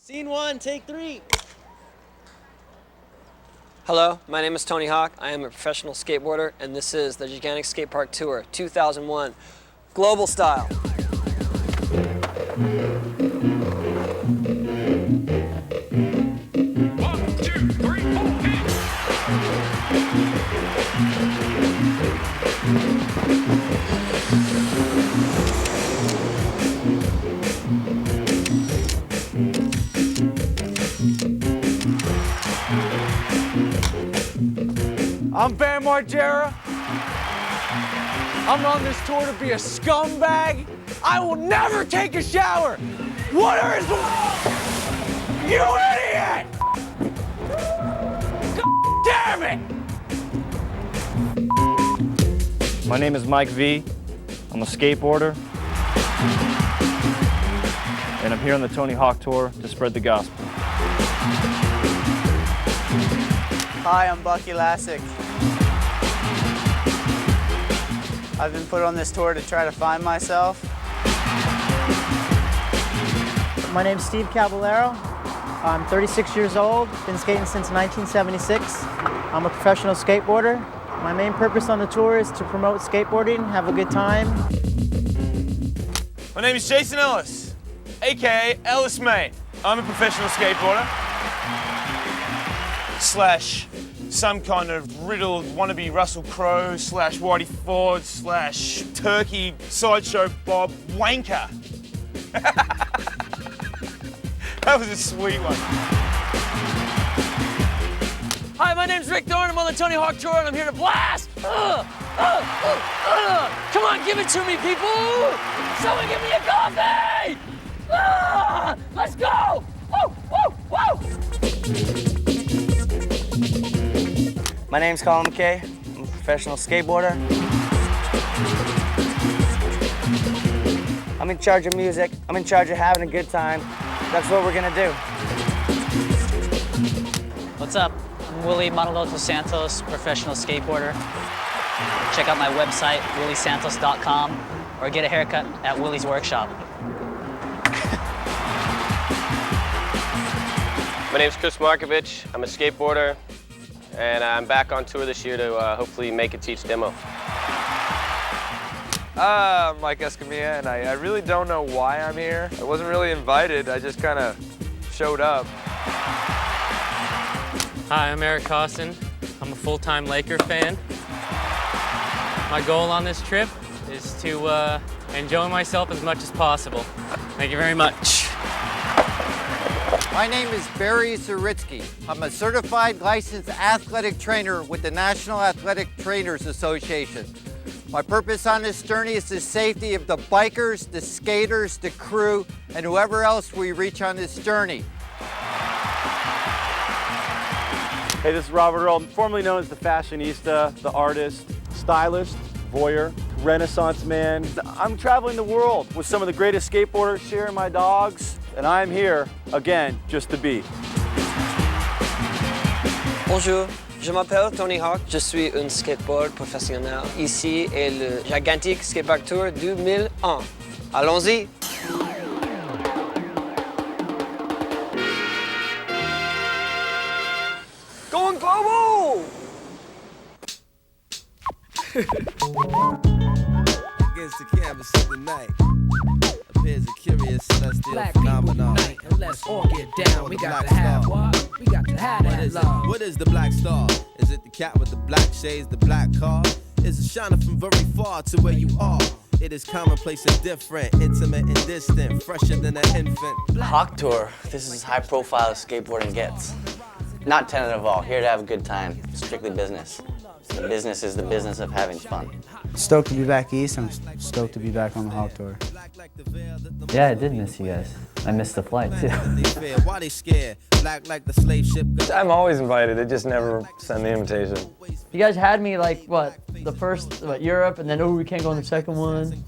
Scene one, take 3. Hello, my name is Tony Hawk. I am a professional skateboarder, and this is the Gigantic Skatepark Tour 2001, global style. I'm Bam Margera. I'm on this tour to be a scumbag. I will never take a shower. Water is... You idiot! God damn it! My name is Mike V. I'm a skateboarder. And I'm here on the Tony Hawk Tour to spread the gospel. Hi, I'm Bucky Lassick. I've been put on this tour to try to find myself. My name's Steve Caballero. I'm 36 years old, been skating since 1976. I'm a professional skateboarder. My main purpose on the tour is to promote skateboarding, have a good time. My name is Jason Ellis, aka Ellis Mate. I'm a professional skateboarder. Slash some kind of riddled wannabe Russell Crowe slash Whitey Ford slash turkey sideshow Bob wanker. That was a sweet one. Hi, my name's Rick Dorn. I'm on the Tony Hawk Tour, and I'm here to blast! Come on, give it to me, people! Someone give me a coffee! Let's go! Woo, woo, woo! My name's Colin McKay. I'm a professional skateboarder. I'm in charge of music. I'm in charge of having a good time. That's what we're gonna do. What's up? I'm Willie Montalto Santos, professional skateboarder. Check out my website, williesantos.com, or get a haircut at Willie's Workshop. My name's Chris Markovich. I'm a skateboarder, and I'm back on tour this year to hopefully make a Teach demo. I'm Mike Escamilla, and I really don't know why I'm here. I wasn't really invited, I just kind of showed up. Hi, I'm Eric Costin. I'm a full-time Laker fan. My goal on this trip is to enjoy myself as much as possible. Thank you very much. My name is Barry Zaritsky. I'm a certified licensed athletic trainer with the National Athletic Trainers Association. My purpose on this journey is the safety of the bikers, the skaters, the crew, and whoever else we reach on this journey. Hey, this is Robert Earl, formerly known as the fashionista, the artist, stylist, voyeur, Renaissance man. I'm traveling the world with some of the greatest skateboarders, sharing my dogs, and I'm here, again, just to be. Bonjour, je m'appelle Tony Hawk. Je suis un skateboard professionnel. Ici est le Gigantic Skatepark Tour 2001. Allons-y! Going global! Against the canvas of the night appears a curious celestial phenomenon. And let's all get down. We got to have what? We got to have that love. What is the black star? Is it the cat with the black shades, the black car? Is it shining from very far to where you are? It is commonplace and different, intimate and distant, fresher than an infant. Hawk Tour. This is as high profile as skateboarding gets. Not tentative at all. Here to have a good time. Strictly business. The business is the business of having fun. Stoked to be back east. I'm stoked to be back on the Hawk Tour. Yeah, I did miss you guys. I missed the flight too. Why they scared? Black like the slave ship. I'm always invited, they just never send the invitation. You guys had me like, what, the first, Europe, and then, oh, we can't go on the second one.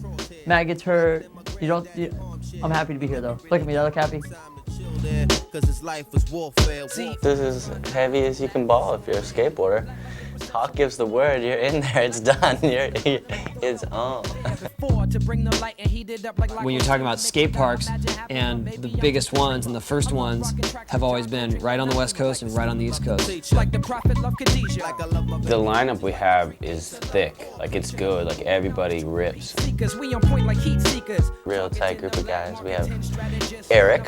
Matt gets hurt. I'm happy to be here though. Look at me, do I look happy? This is as heavy as you can ball if you're a skateboarder. Hawk gives the word, you're in there, it's done, it's on. When you're talking about skate parks, and the biggest ones and the first ones have always been right on the West Coast and right on the East Coast. The lineup we have is thick, like it's good, like everybody rips. Real tight group of guys. We have Eric,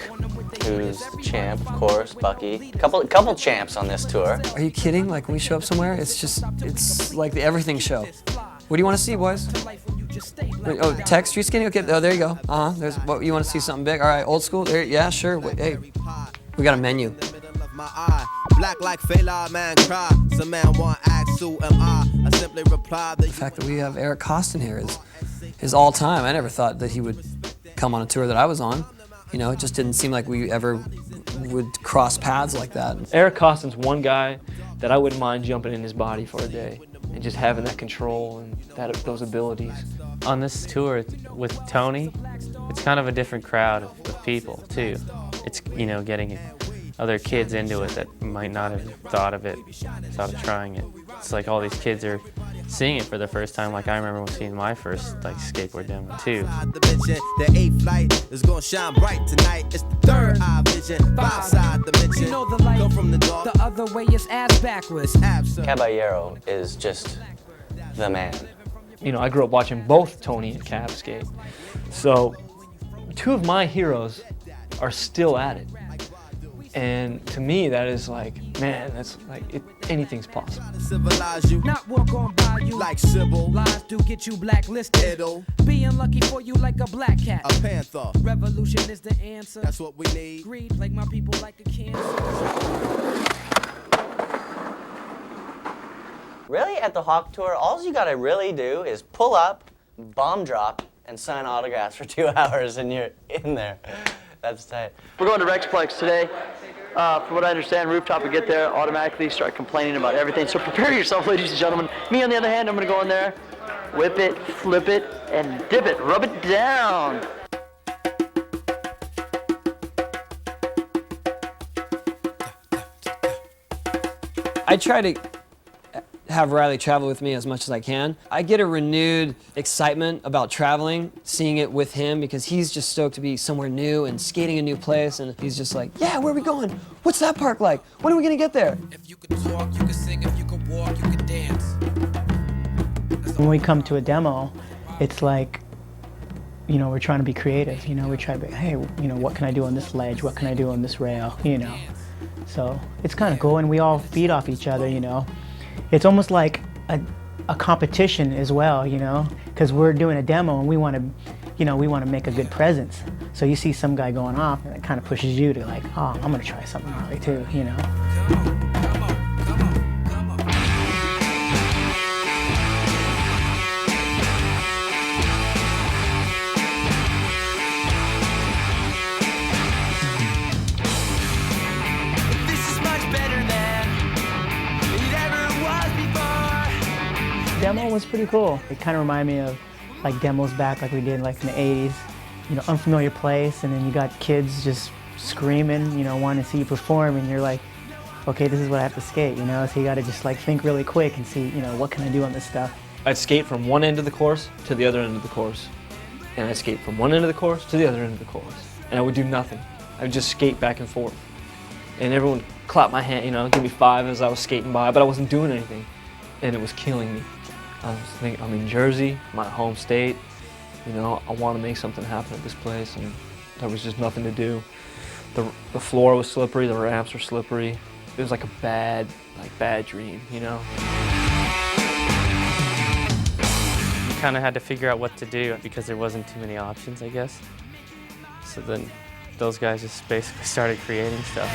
who's the champ, of course, Bucky. Couple champs on this tour. Are you kidding? Like when we show up somewhere, it's like the everything show. What do you want to see, boys? Oh, tech street skating? Okay, oh, there you go. There's what you want to see, something big? All right, old school? There, yeah, sure. Wait, hey, we got a menu. Black like Fela, man cry. Some man want ask who am I simply reply that the fact that we have Eric Costin here is all time. I never thought that he would come on a tour that I was on. You know, it just didn't seem like we ever would cross paths like that. Eric Costin's one guy that I wouldn't mind jumping in his body for a day and just having that control and those abilities. On this tour with Tony, it's kind of a different crowd of people too. It's, you know, getting other kids into it that might not have thought of trying it. It's like all these kids are seeing it for the first time. Like I remember seeing my first like skateboard demo too. The eighth light is gonna shine bright tonight. It's the third eye vision, five side dimension. You know the light, go from the dark. The other way is ass backwards. Caballero is just the man. You know, I grew up watching both Tony and Cab skate. So two of my heroes are still at it. And to me, that is like, man, that's like, anything's possible. Not walk on by you like Sybil. Lies do get you blacklisted. Being lucky for you like a black cat. A panther. Revolution is the answer. That's what we need. Greed plague my people like a cancer. Really, at the Hawk Tour, all you gotta really do is pull up, bomb drop, and sign autographs for 2 hours, and you're in there. That's tight. We're going to Rexplex today. From what I understand, Rooftop will get there, automatically start complaining about everything. So prepare yourself, ladies and gentlemen. Me, on the other hand, I'm going to go in there, whip it, flip it, and dip it, rub it down. I try to have Riley travel with me as much as I can. I get a renewed excitement about traveling, seeing it with him, because he's just stoked to be somewhere new and skating a new place, and he's just like, yeah, where are we going? What's that park like? When are we gonna get there? If you could talk, you could sing. If you could walk, you could dance. When we come to a demo, it's like, you know, we're trying to be creative. You know, we try to be, hey, you know, what can I do on this ledge? What can I do on this rail? You know, so it's kind of cool, and we all feed off each other, you know. It's almost like a competition as well, you know, because we're doing a demo and we want to, you know, we want to make a good presence. So you see some guy going off, and it kind of pushes you to like, oh, I'm gonna try something gnarly too, you know. Demo was pretty cool. It kind of reminded me of like demos back like we did like in the 80s. You know, unfamiliar place, and then you got kids just screaming, you know, wanting to see you perform, and you're like, okay, this is what I have to skate, you know? So you gotta just like think really quick and see, you know, what can I do on this stuff? I'd skate from one end of the course to the other end of the course. And I'd skate from one end of the course to the other end of the course. And I would do nothing. I would just skate back and forth. And everyone would clap my hand, you know, give me 5 as I was skating by, but I wasn't doing anything. And it was killing me. I was thinking, I'm in Jersey, my home state. You know, I want to make something happen at this place, and there was just nothing to do. The floor was slippery, the ramps were slippery. It was like a bad dream, you know? You kind of had to figure out what to do because there wasn't too many options, I guess. So then those guys just basically started creating stuff.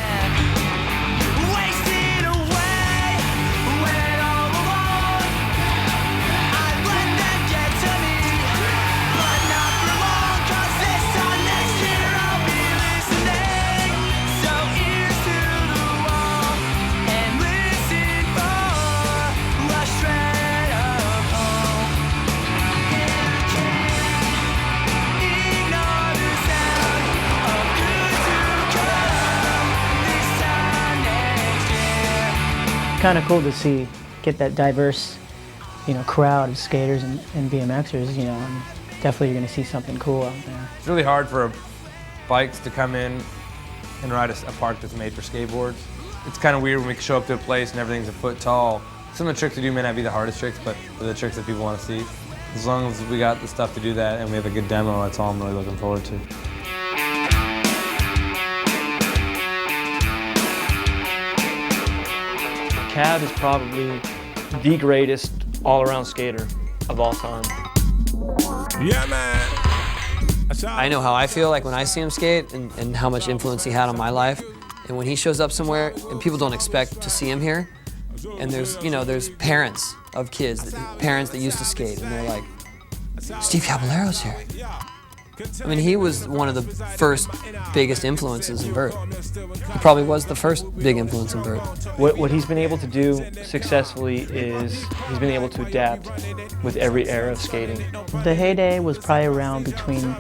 Kind of cool to see get that diverse, crowd of skaters and BMXers, and definitely you're going to see something cool out there. It's really hard for bikes to come in and ride a park that's made for skateboards. It's kind of weird when we show up to a place and everything's a foot tall. Some of the tricks we do may not be the hardest tricks, but they're the tricks that people want to see. As long as we got the stuff to do that and we have a good demo, that's all I'm really looking forward to. Cab is probably the greatest all-around skater of all time. Yeah, man. I know how I feel like when I see him skate and how much influence he had on my life. And when he shows up somewhere and people don't expect to see him here, and there's parents of kids, parents that used to skate, and they're like, Steve Caballero's here. I mean, he was one of the first biggest influences in vert. He probably was the first big influence in vert. What he's been able to do successfully is he's been able to adapt with every era of skating. The heyday was probably around between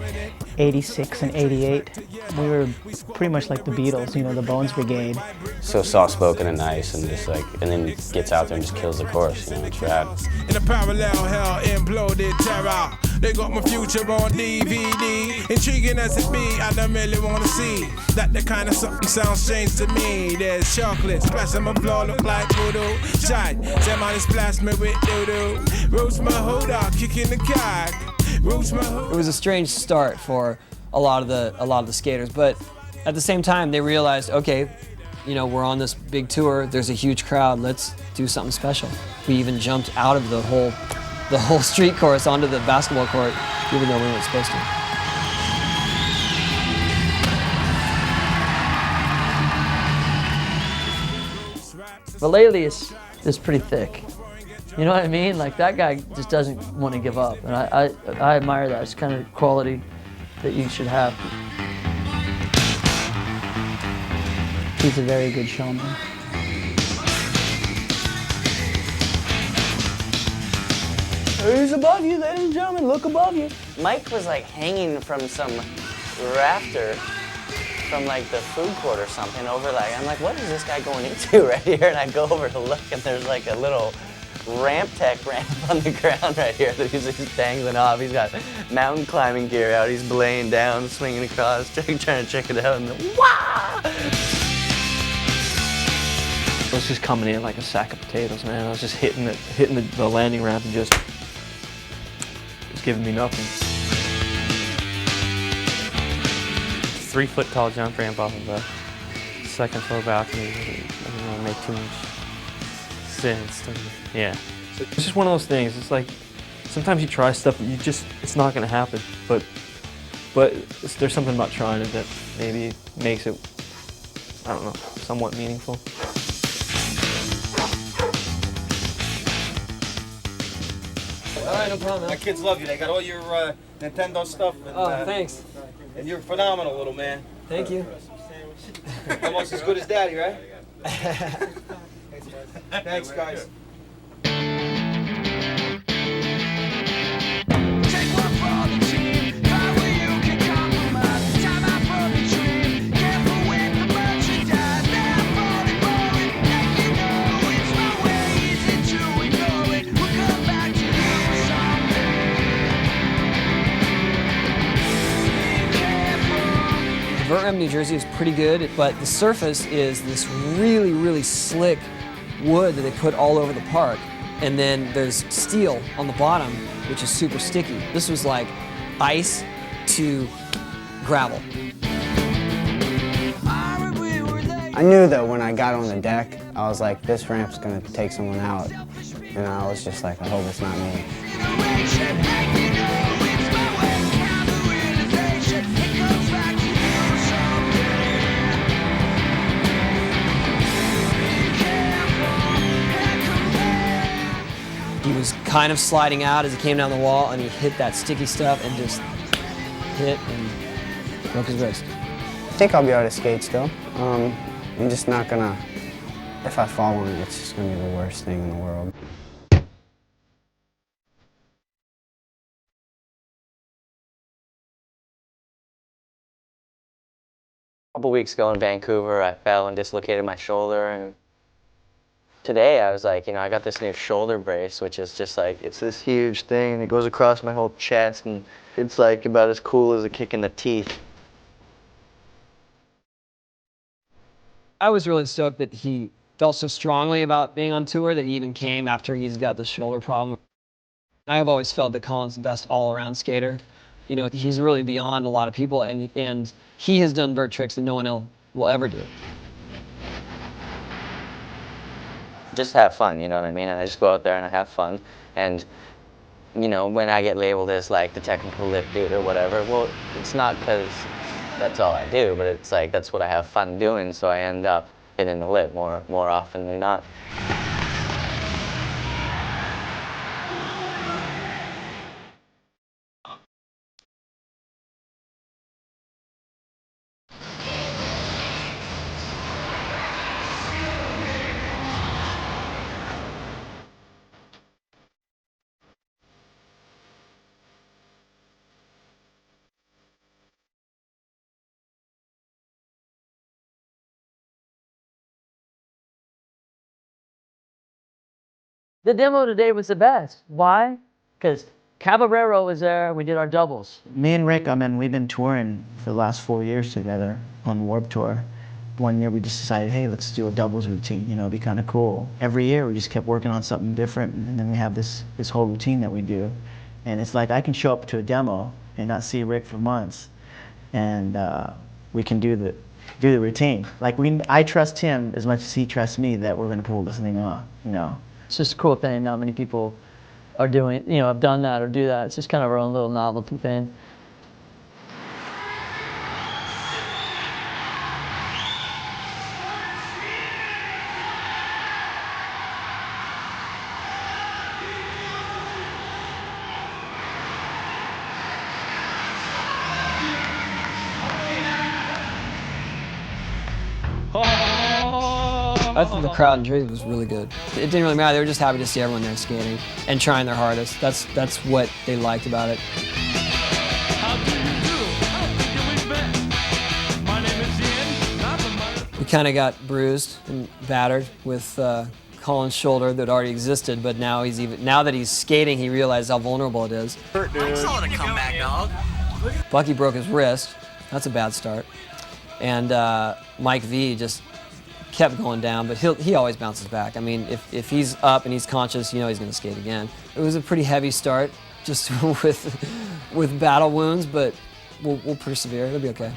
86 and 88. We were pretty much like the Beatles, the Bones Brigade. So soft-spoken and nice, and just like, and then he gets out there and just kills the course. It's rad. In a parallel hell, imploded terror. They got my future on DVD. Intriguing as it be, I don't really want to see that the kind of something sounds strange to me. There's chocolate splash on my floor, look like voodoo. Shine, somebody splash me with doo-doo. Roots my hood out, kicking the cock. Roots my hood. It was a strange start for a lot of the skaters, but at the same time they realized, okay, we're on this big tour, there's a huge crowd, let's do something special. We even jumped out of the whole street course onto the basketball court, even though we weren't supposed to. But lately it's pretty thick. You know what I mean? Like, that guy just doesn't want to give up, and I admire that. It's kind of quality that you should have. He's a very good showman. Who's above you, ladies and gentlemen? Look above you. Mike was like hanging from some rafter from like the food court or something over like, I'm like, what is this guy going into right here? And I go over to look and there's like a little ramp on the ground right here that he's just dangling off. He's got mountain climbing gear out. He's belaying down, swinging across, trying to check it out, and then, wah! I was just coming in like a sack of potatoes, man. I was just hitting the landing ramp and just giving me nothing. 3 foot tall jump ramp off of a second floor balcony doesn't make too much sense to me. Yeah. It's just one of those things. It's like sometimes you try stuff and it's not going to happen. But there's something about trying it that maybe makes it, I don't know, somewhat meaningful. All right, no problem, man. My kids love you. They got all your Nintendo stuff. And, thanks. And you're phenomenal, little man. Thank you. Almost as good as Daddy, right? Thanks, guys. Vert ramp New Jersey is pretty good, but the surface is this really, really slick wood that they put all over the park. And then there's steel on the bottom, which is super sticky. This was like ice to gravel. I knew that when I got on the deck, I was like, this ramp's gonna take someone out. And I was just like, I hope it's not me. He was kind of sliding out as he came down the wall, and he hit that sticky stuff and just hit and broke his wrist. I think I'll be able to skate still. I'm just not gonna, if I fall on it, it's just gonna be the worst thing in the world. A couple weeks ago in Vancouver, I fell and dislocated my shoulder, and Today I was like, you know, I got this new shoulder brace, which is just like, it's this huge thing and it goes across my whole chest and it's like about as cool as a kick in the teeth. I was really stoked that he felt so strongly about being on tour that he even came after he's got the shoulder problem. I've always felt that Colin's the best all-around skater. You know, he's really beyond a lot of people, and he has done vert tricks that no one else will ever do. Just have fun, you know what I mean? And I just go out there and I have fun. And, you know, when I get labeled as like the technical lip dude or whatever, well, it's not because that's all I do, but it's like that's what I have fun doing, so I end up hitting the lip more often than not. The demo today was the best. Why? Because Caballero was there, we did our doubles. Me and Rick, we've been touring for the last 4 years together on Warped Tour. One year we just decided, hey, let's do a doubles routine, you know, it'd be kind of cool. Every year we just kept working on something different, and then we have this whole routine that we do. And it's like I can show up to a demo and not see Rick for months, and we can do the routine. Like I trust him as much as he trusts me that we're gonna pull this thing off, you know. It's just a cool thing. Not many people are doing, you know, have done that or do that. It's just kind of our own little novelty thing. I think the crowd in Jersey was really good. It didn't really matter. They were just happy to see everyone there skating and trying their hardest. That's what they liked about it. We kind of got bruised and battered with Colin's shoulder that already existed, but now that he's skating, he realized how vulnerable it is. I saw the comeback, dog. Bucky broke his wrist. That's a bad start. And Mike V just kept going down, but he always bounces back. I mean, if he's up and he's conscious, you know he's going to skate again. It was a pretty heavy start, just with battle wounds, but we'll persevere. It'll be okay.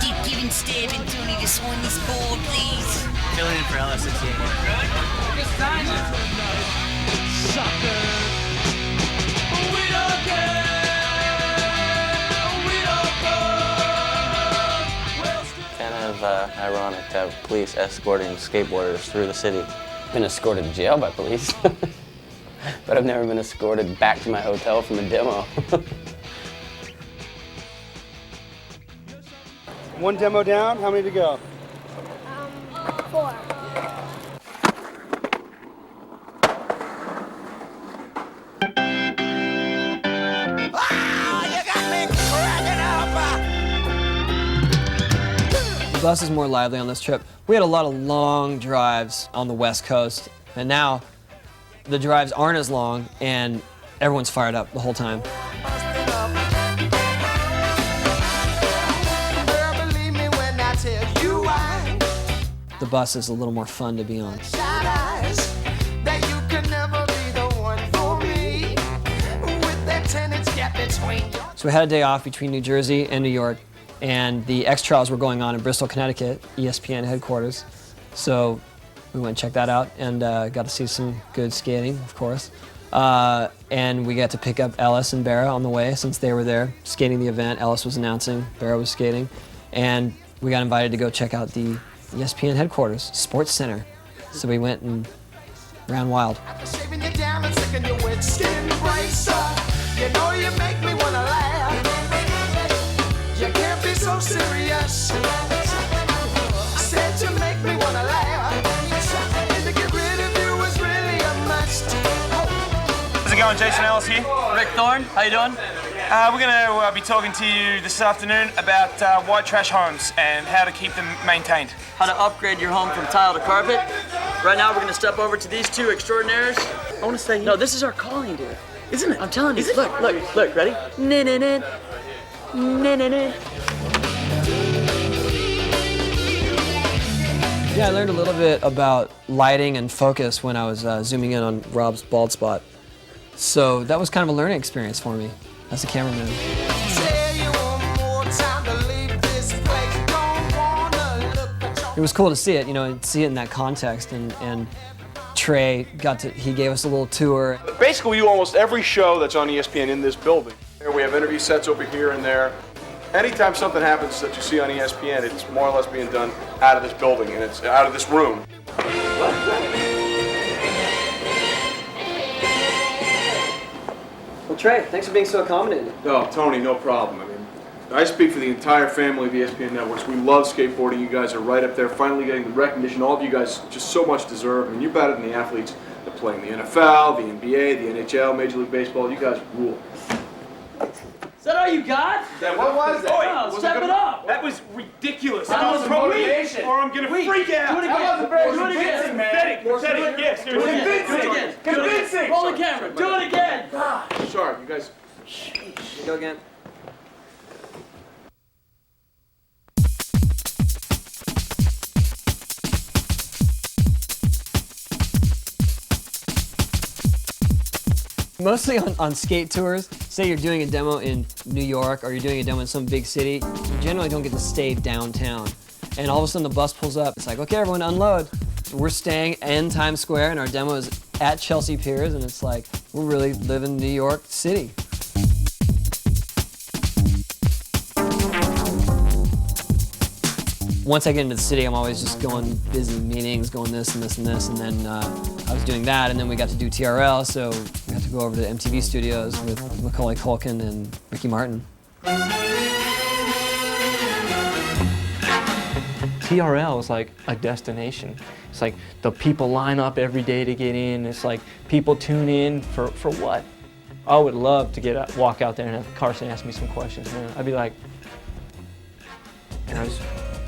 Keep giving Stab and Tony to swing this ball, please. Filling in for Ellis at Ironic to have police escorting skateboarders through the city. Been escorted to jail by police, but I've never been escorted back to my hotel from a demo. One demo down, how many to go? 4. The bus is more lively on this trip. We had a lot of long drives on the West Coast, and now the drives aren't as long, and everyone's fired up the whole time. The bus is a little more fun to be on. So we had a day off between New Jersey and New York, and the X-Trials were going on in Bristol, Connecticut, ESPN headquarters. So we went and checked that out and got to see some good skating, of course. And we got to pick up Ellis and Barra on the way since they were there skating the event. Ellis was announcing, Barra was skating. And we got invited to go check out the ESPN headquarters, Sports Center. So we went and ran wild. You know you make me wanna laugh. You can't be so serious. I said you make me wanna laugh. And to get rid of you was really a must. How's it going? Jason Ellis here. Rick Thorne, how you doing? We're going to be talking to you this afternoon about white trash homes and how to keep them maintained. How to upgrade your home from tile to carpet. Right now we're gonna step over to these two extraordinaires. I want to say No, this is our calling, dude. Isn't it? I'm telling you. Look, ready? Na-na-na. Na-na-na. Yeah, I learned a little bit about lighting and focus when I was zooming in on Rob's bald spot. So that was kind of a learning experience for me as a cameraman. It was cool to see it, and see it in that context, and Trey he gave us a little tour. Basically, we do almost every show that's on ESPN in this building. We have interview sets over here and there. Anytime something happens that you see on ESPN, it's more or less being done out of this building, and it's out of this room. Well, Trey, thanks for being so accommodating. No, Tony, no problem. I mean, I speak for the entire family of ESPN networks. We love skateboarding. You guys are right up there, finally getting the recognition all of you guys just so much deserve. I mean, you're better than the athletes that play in the NFL, the NBA, the NHL, Major League Baseball. You guys rule. Is that all you got? What was that? Oh, step it up. That was ridiculous. That was motivation. Or I'm going to freak out. Do it again. That wasn't very Do it again. convincing, man. Pathetic. Yes, Do it again. Do it again. Convincing. Roll the camera. Do it again. Sorry, you guys. Go again. Mostly on skate tours, say you're doing a demo in New York or you're doing a demo in some big city, you generally don't get to stay downtown. And all of a sudden the bus pulls up, it's like, okay, everyone unload. We're staying in Times Square and our demo is at Chelsea Piers, and it's like, we're really living New York City. Once I get into the city, I'm always just going busy meetings, going this and this and this, and then I was doing that, and then we got to do TRL, so we got to go over to MTV studios with Macaulay Culkin and Ricky Martin. TRL is like a destination. It's like the people line up every day to get in. It's like people tune in for what? I would love to walk out there and have Carson ask me some questions, man. I'd be like,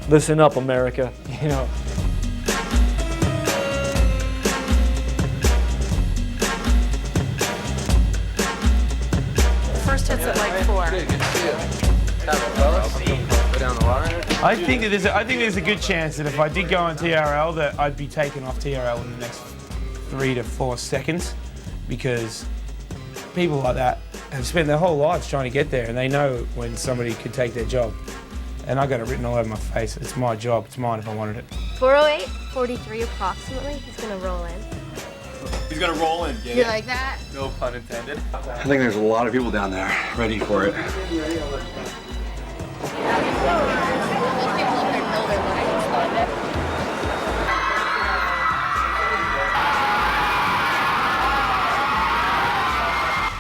listen up, America, First hit's at like 4. I think there's a good chance that if I did go on TRL that I'd be taken off TRL in the next 3 to 4 seconds, because people like that have spent their whole lives trying to get there, and they know when somebody could take their job. And I got it written all over my face. It's my job. It's mine if I wanted it. 408, 43 approximately. He's gonna roll in. He's gonna roll in, get You it? like that? No pun intended. I think there's a lot of people down there ready for it.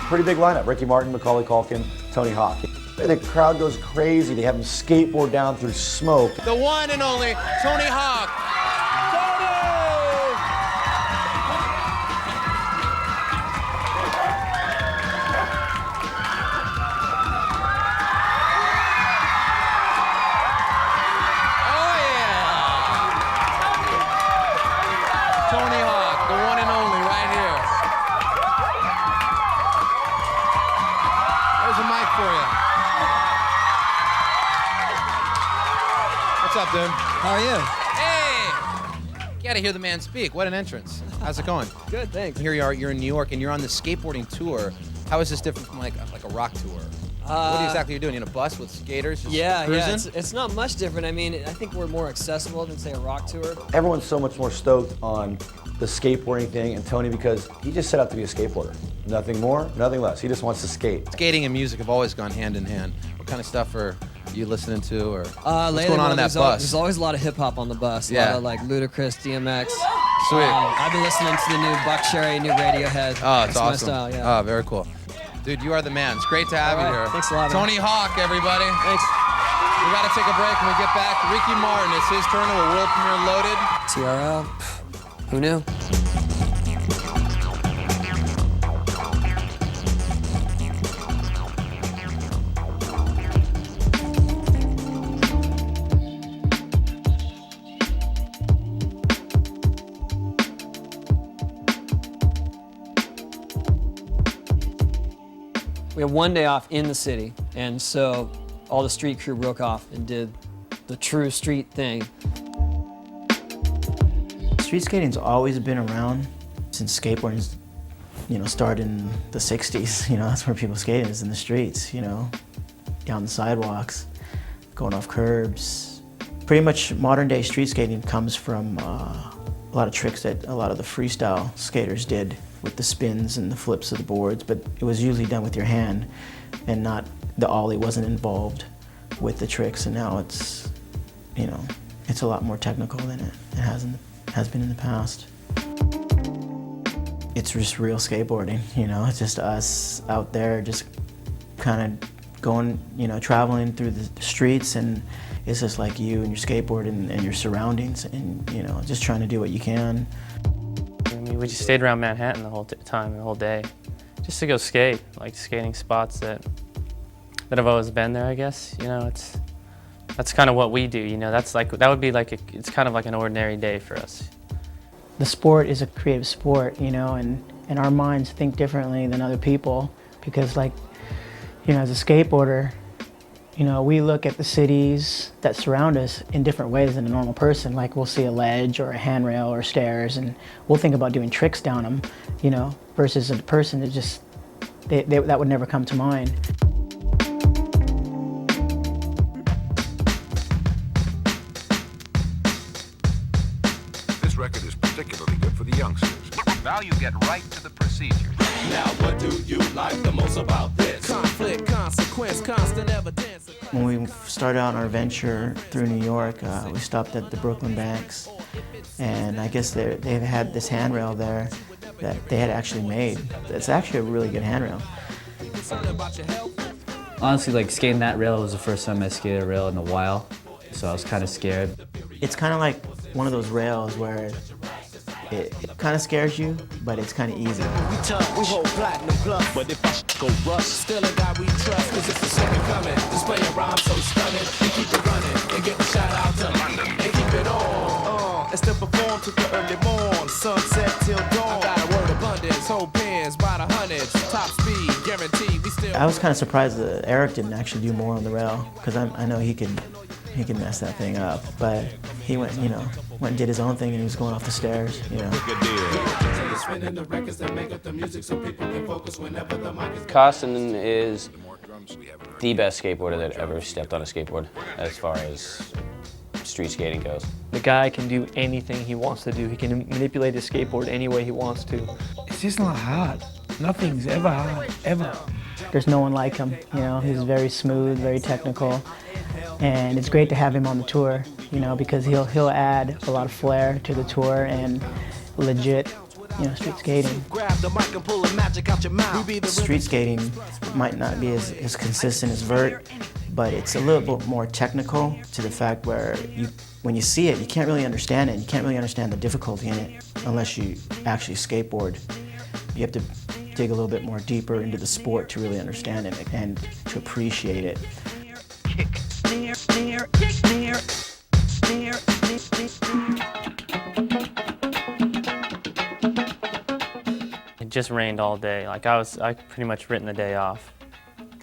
Pretty big lineup. Ricky Martin, Macaulay Culkin, Tony Hawk. The crowd goes crazy. They have him skateboard down through smoke. The one and only Tony Hawk. Tony Hawk, the one and only right here. There's a mic for you. What's up, dude? How are you? Hey! You gotta hear the man speak. What an entrance. How's it going? Good, thanks. Here you are, you're in New York, and you're on the skateboarding tour. How is this different from like a rock tour? What exactly are you doing? In a bus with skaters? Just cruising? It's not much different. I mean, I think we're more accessible than, say, a rock tour. Everyone's so much more stoked on the skateboarding thing and Tony because he just set out to be a skateboarder. Nothing more, nothing less. He just wants to skate. Skating and music have always gone hand in hand. What kind of stuff are you listening to, or what's lately, going on in that bus? There's always a lot of hip hop on the bus. Yeah. A lot of like Ludacris, DMX. Sweet. I've been listening to the new Buck Cherry, new Radiohead. Oh, it's That's awesome. my style, yeah. Oh, very cool. Dude, you are the man. It's great to have you here. Thanks a lot, man. Tony Hawk, everybody. Thanks. We got to take a break. When we get back, Ricky Martin. It's his turn to a world premiere Loaded. TRL. Who knew? a one day off in the city, and so all the street crew broke off and did the true street thing. Street skating's always been around since skateboarding's, started in the 60s. That's where people skated, is in the streets, down the sidewalks, going off curbs. Pretty much modern day street skating comes from a lot of tricks that a lot of the freestyle skaters did with the spins and the flips of the boards, but it was usually done with your hand and not, the ollie wasn't involved with the tricks, and now it's, it's a lot more technical than it has been in the past. It's just real skateboarding, it's just us out there just kind of going, traveling through the streets, and it's just like you and your skateboard and your surroundings, and just trying to do what you can. I mean, we just stayed around Manhattan the whole time, the whole day, just to go skate, like skating spots that have always been there, I guess. That's kind of what we do, that would be like, it's kind of like an ordinary day for us. The sport is a creative sport, and our minds think differently than other people, because as a skateboarder, we look at the cities that surround us in different ways than a normal person. Like, we'll see a ledge or a handrail or stairs, and we'll think about doing tricks down them, versus a person that just, that would never come to mind. This record is particularly good for the youngsters. Now you get right to the procedure. Now what do you like the most about this? Conflict, consequence, constant evidence. When we started out on our venture through New York, we stopped at the Brooklyn Banks, and I guess they had this handrail there that they had actually made. It's actually a really good handrail. Honestly, skating that rail was the first time I skated a rail in a while, so I was kind of scared. It's kind of like one of those rails where it kind of scares you, but it's kind of easy. We tough, we hold platinum plus, but if I go rust, still a guy we trust, cause it's the second coming. Display a rhyme so stunning, and keep it running, and get the shout out to London, and keep it on. And still perform to the early morn, sunset till dawn. I got a word abundance, whole pins by the hundreds, top speed, guaranteed, we still. I was kind of surprised that Eric didn't actually do more on the rail, because I know he could mess that thing up, but he went, went and did his own thing, and he was going off the stairs, Costin is the best skateboarder that ever stepped on a skateboard as far as street skating goes. The guy can do anything he wants to do. He can manipulate his skateboard any way he wants to. It's just not hard. Nothing's ever hard, ever. There's no one like him, he's very smooth, very technical, and it's great to have him on the tour, because he'll add a lot of flair to the tour and legit, street skating. Street skating might not be as consistent as vert, but it's a little bit more technical to the fact where when you see it, you can't really understand it. You can't really understand the difficulty in it unless you actually skateboard. You have to dig a little bit more deeper into the sport to really understand it and to appreciate it. It just rained all day. I pretty much written the day off.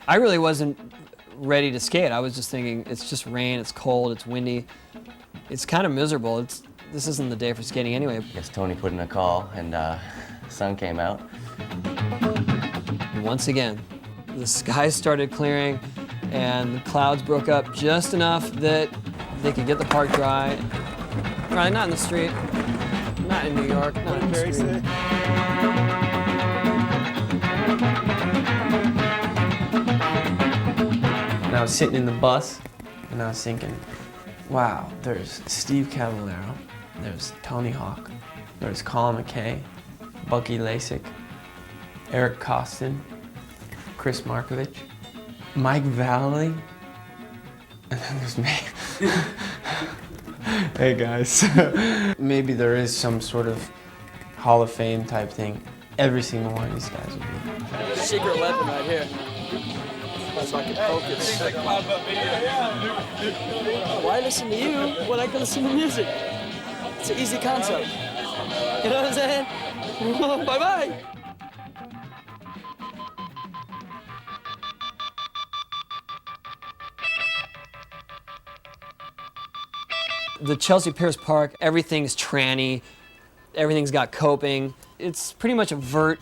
I really wasn't ready to skate. I was just thinking, it's just rain, it's cold, it's windy. It's kind of miserable. This isn't the day for skating anyway. I guess Tony put in a call, and the sun came out. And once again, the skies started clearing, and the clouds broke up just enough that they could get the park dry. Right, not in the street, not in New York, not in the street. And I was sitting in the bus, and I was thinking, wow, there's Steve Cavallero, there's Tony Hawk, there's Colin McKay, Bucky Lasik, Eric Costin, Chris Markovich, Mike Valley, and then there's me. Hey guys. Maybe there is some sort of Hall of Fame type thing. Every single one of these guys would be. Secret weapon right here. So I can focus. Why listen to you when I can listen to music? It's an easy concept. You know what I'm saying? Bye-bye. The Chelsea Pierce Park, everything's tranny, everything's got coping. It's pretty much a vert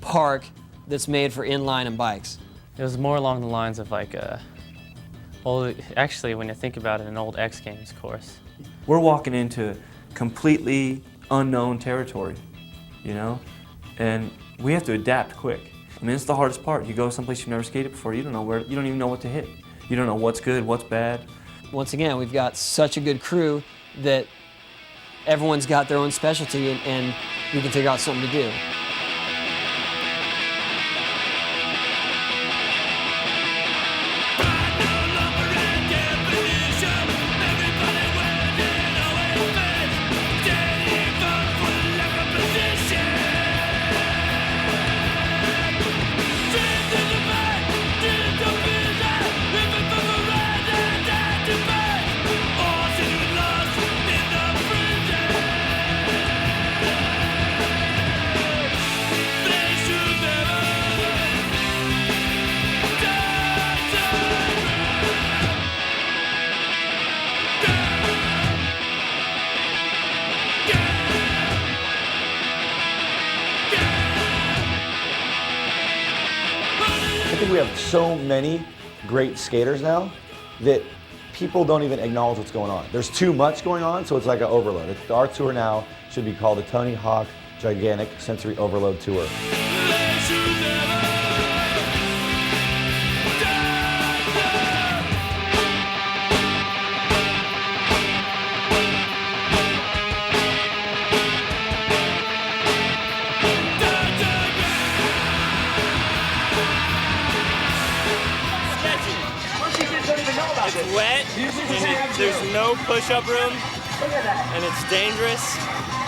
park that's made for inline and bikes. It was more along the lines of like actually when you think about it, an old X Games course. We're walking into completely unknown territory, you know? And we have to adapt quick. I mean, it's the hardest part. You go someplace you've never skated before, you don't even know what to hit. You don't know what's good, what's bad. Once again, we've got such a good crew that everyone's got their own specialty and we can figure out something to do. I think we have so many great skaters now that people don't even acknowledge what's going on. There's too much going on, so it's like an overload. Our tour now should be called the Tony Hawk Gigantic Sensory Overload Tour. It's wet, and there's no push-up room, and it's dangerous,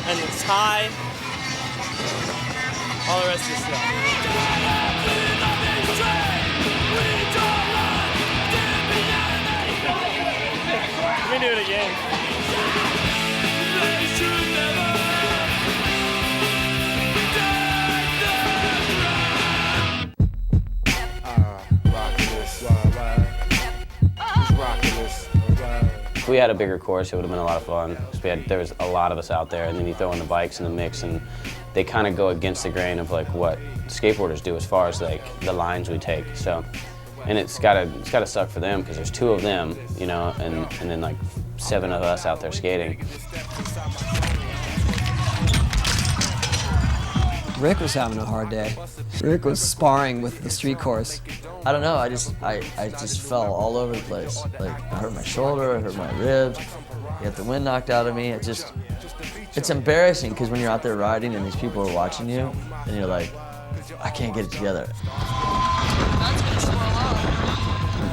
and it's high, all the rest of the stuff. We do it again. If we had a bigger course, it would have been a lot of fun. There was a lot of us out there, and then you throw in the bikes in the mix, and they kind of go against the grain of like what skateboarders do as far as like the lines we take. So, and it's gotta suck for them because there's 2 of them, you know, and then like 7 of us out there skating. Rick was having a hard day. Rick was sparring with the street course. I don't know, I just fell all over the place. Like, I hurt my shoulder, I hurt my ribs, I got the wind knocked out of me. It's embarrassing because when you're out there riding and these people are watching you, and you're like, I can't get it together.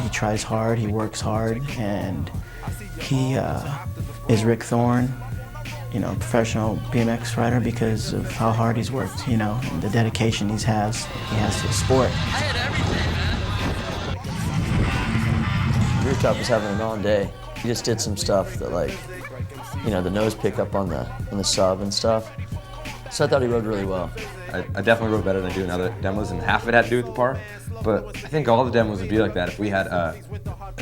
He tries hard, he works hard, and he is Rick Thorne, you know, professional BMX rider because of how hard he's worked, you know, and the dedication he has to the sport. Rooftop was having an on day. He just did some stuff that, like, you know, the nose pick up on the sub and stuff. So I thought he rode really well. I definitely rode better than doing other demos, and half of it had to do with the park. But I think all the demos would be like that if we had a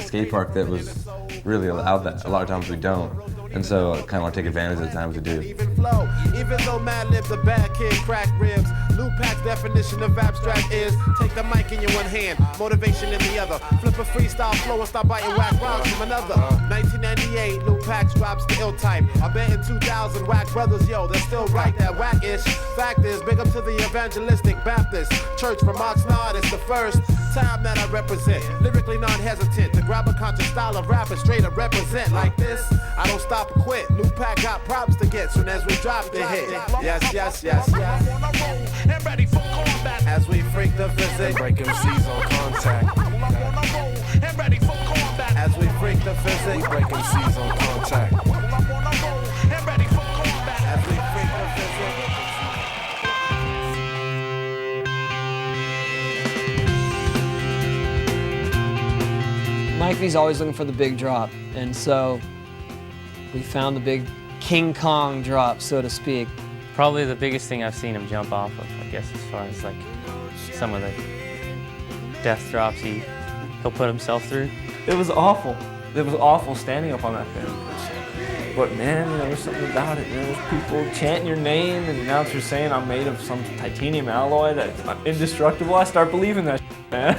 skate park that was really allowed that. A lot of times we don't. And so I kind of want to take advantage of the times we do. Even though Mad Lib's a bad kid, crack ribs. Lou Pack's definition of abstract is take the mic in your one hand, motivation in the other. Flip a freestyle flow and start biting whack rhymes from another. 1998, Lou Pack's drops the ill type. I bet in 2000, Whack Brothers, yo, they're still right, that whack-ish. Fact is, big up to the evangelistic Baptist Church from Oxnard. It's the first time that I represent. Lyrically non-hesitant to grab a conscious style of rap and straight up represent like this. I don't stop or quit. Lou Pack got props to get soon as we drop the hit. Yes, yes, yes, yes. And ready for combat as we freak the physics. Break MCs on contact. And ready for combat as we freak the physics. We break MCs on contact. And ready for combat as we freak the physics. Mike V's always looking for the big drop, and so we found the big King Kong drop, so to speak. Probably the biggest thing I've seen him jump off of, I guess, as far as like some of the death drops he'll put himself through. It was awful. It was awful standing up on that thing. But man, you know, there's something about it. There's people chanting your name and the announcer saying I'm made of some titanium alloy that's indestructible. I start believing that shit, man.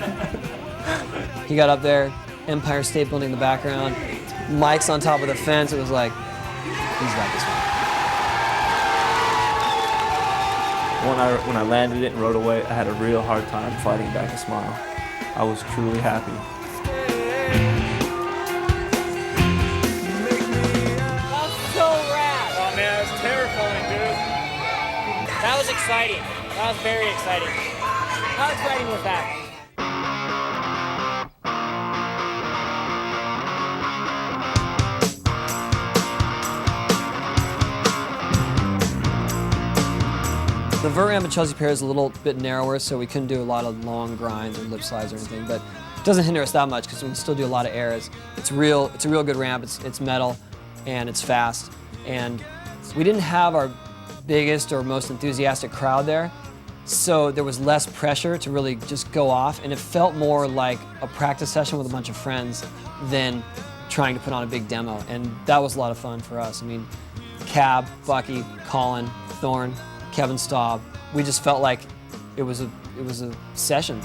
He got up there, Empire State Building in the background, mics on top of the fence. It was like, he's got this one. When I landed it and rode away, I had a real hard time fighting back a smile. I was truly happy. That was exciting. That was very exciting. How exciting was that? The vert ramp at Chelsea Pier is a little bit narrower, so we couldn't do a lot of long grinds or lip slides or anything, but it doesn't hinder us that much because we can still do a lot of airs. It's a real good ramp. It's metal and it's fast. And we didn't have our biggest or most enthusiastic crowd there, so there was less pressure to really just go off, and it felt more like a practice session with a bunch of friends than trying to put on a big demo, and that was a lot of fun for us. I mean, Cab, Bucky, Colin, Thorne, Kevin Staub, we just felt like it was a session.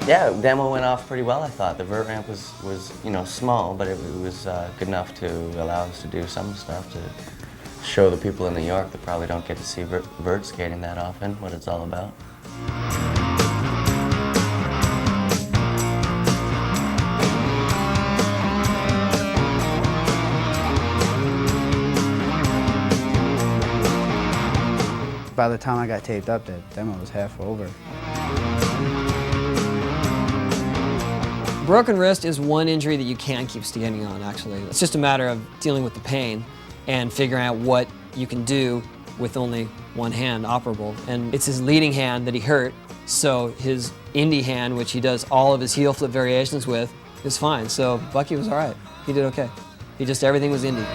Yeah, demo went off pretty well, I thought. The vert ramp was you know, small, but it was good enough to allow us to do some stuff to show the people in New York that probably don't get to see vert skating that often, what it's all about. By the time I got taped up, the demo was half over. Broken wrist is one injury that you can keep skating on, actually. It's just a matter of dealing with the pain and figuring out what you can do with only one hand operable. And it's his leading hand that he hurt, so his indie hand, which he does all of his heel flip variations with, is fine. So Bucky was all right. He did okay. Everything was indie.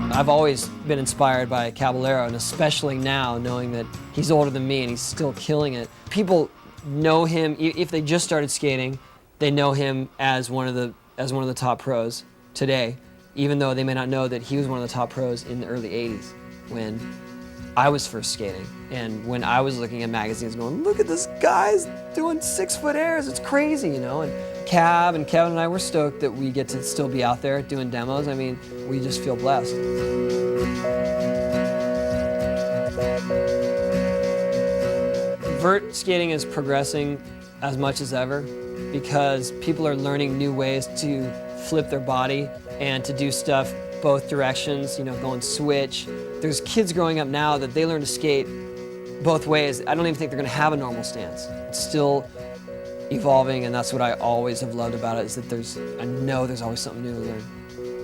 I've always been inspired by Caballero, and especially now, knowing that he's older than me and he's still killing it. People know him, if they just started skating, they know him as one of the top pros today, even though they may not know that he was one of the top pros in the early 80s when I was first skating, and when I was looking at magazines going, look at this guy's doing 6-foot airs, it's crazy, you know? And Cab and Kevin and I were stoked that we get to still be out there doing demos. I mean, we just feel blessed. Vert skating is progressing as much as ever because people are learning new ways to flip their body and to do stuff both directions, you know, going switch. There's kids growing up now that they learn to skate both ways. I don't even think they're gonna have a normal stance. It's still evolving, and that's what I always have loved about it, is that I know there's always something new to learn.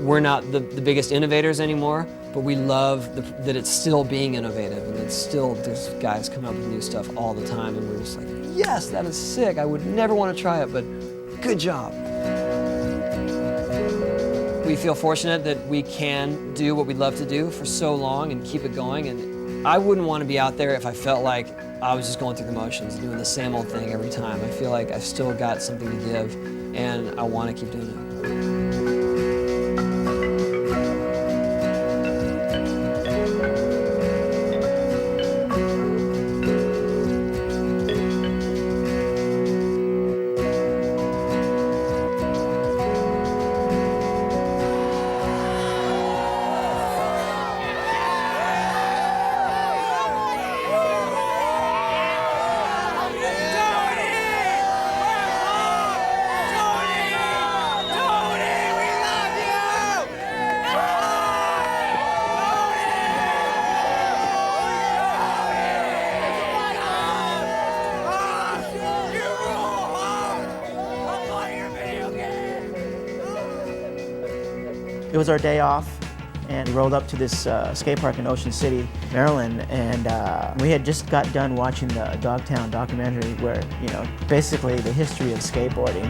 We're not the biggest innovators anymore, but we love that it's still being innovative, and there's guys coming up with new stuff all the time, and we're just like, yes, that is sick. I would never want to try it, but good job. We feel fortunate that we can do what we love to do for so long and keep it going. And I wouldn't want to be out there if I felt like I was just going through the motions, doing the same old thing every time. I feel like I've still got something to give, and I want to keep doing it. It was our day off, and we rolled up to this skate park in Ocean City, Maryland, and we had just got done watching the Dogtown documentary where, you know, basically the history of skateboarding.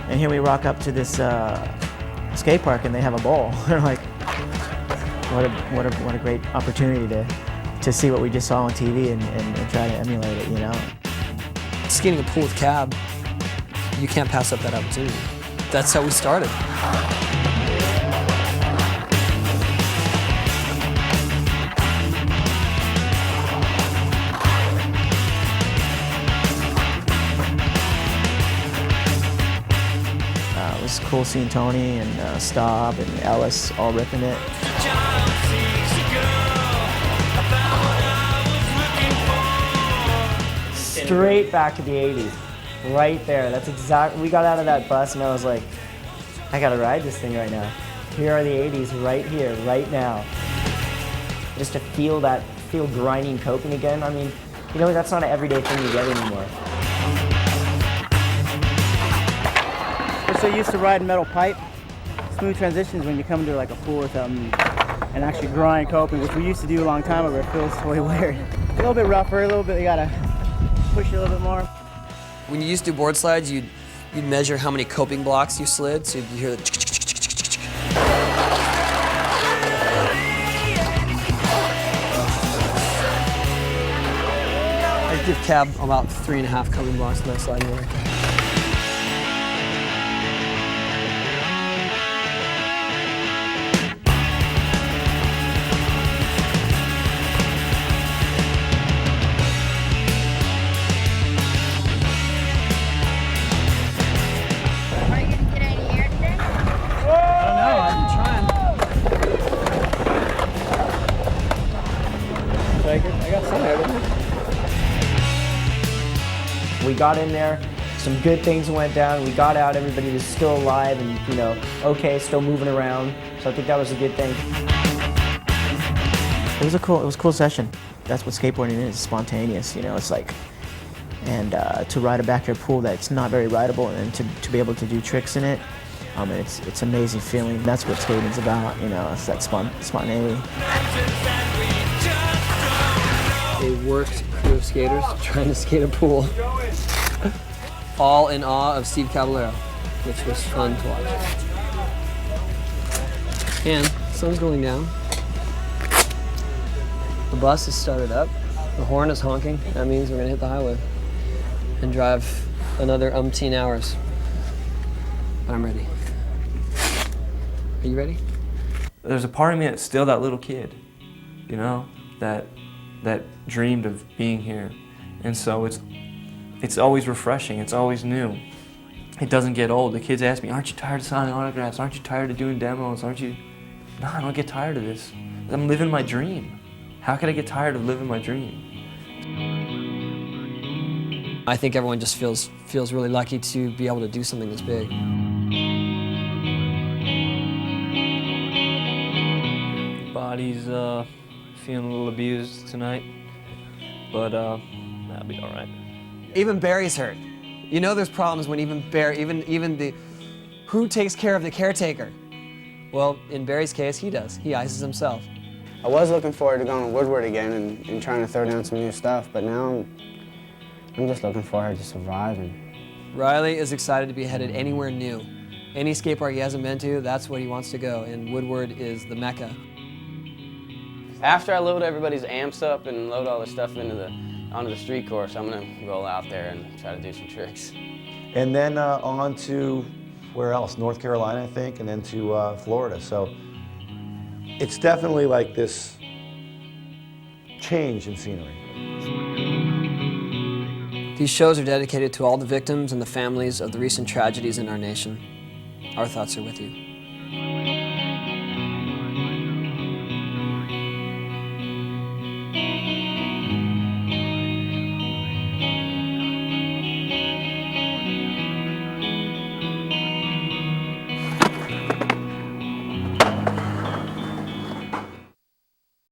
And here we rock up to this skate park and they have a bowl. We're like, what a great opportunity to see what we just saw on TV and try to emulate it, you know? Skating a pool with Cab, you can't pass up that opportunity. That's how we started. It was cool seeing Tony and Staub and Ellis all ripping it. Straight back to the 80s, right there. That's exactly, we got out of that bus and I was like, I gotta ride this thing right now. Here are the 80s right here, right now. Just to feel grinding coping again, I mean, you know, that's not an everyday thing you get anymore. We're so used to riding metal pipe, smooth transitions when you come to like a pool or something and actually grind coping, which we used to do a long time ago. It feels totally weird. A little bit rougher, a little bit, you gotta push it a little bit more. When you used to do board slides, you'd measure how many coping blocks you slid, so you'd hear the I'd give Cab about 3.5 coping blocks in that sliding area. We got in there, some good things went down, we got out, everybody was still alive and, you know, okay, still moving around. So I think that was a good thing. It was a cool session. That's what skateboarding is, spontaneous, you know, it's like, and to ride a backyard pool that's not very rideable and to be able to do tricks in it, it's an amazing feeling. That's what skating's about, you know, it's that spontaneity. A worked crew of skaters trying to skate a pool. All in awe of Steve Caballero, which was fun to watch. And the sun's going down. The bus is started up. The horn is honking. That means we're gonna hit the highway and drive another umpteen hours. But I'm ready. Are you ready? There's a part of me that's still that little kid, you know, that dreamed of being here. And so it's always refreshing, it's always new. It doesn't get old. The kids ask me, aren't you tired of signing autographs? Aren't you tired of doing demos? Aren't you? No, I don't get tired of this. I'm living my dream. How could I get tired of living my dream? I think everyone just feels really lucky to be able to do something this big. Body's feeling a little abused tonight, but that'll be all right. Even Barry's hurt. You know there's problems when even Barry, even the, who takes care of the caretaker? Well, in Barry's case, he does. He ices himself. I was looking forward to going to Woodward again and trying to throw down some new stuff, but now I'm just looking forward to surviving. Riley is excited to be headed anywhere new, Any skate park he hasn't been to, that's what he wants to go, and Woodward is the mecca. After I load everybody's amps up and load all the stuff onto the street course, I'm gonna roll out there and try to do some tricks. And then on to, where else? North Carolina, I think, and then to Florida. So it's definitely like this change in scenery. These shows are dedicated to all the victims and the families of the recent tragedies in our nation. Our thoughts are with you.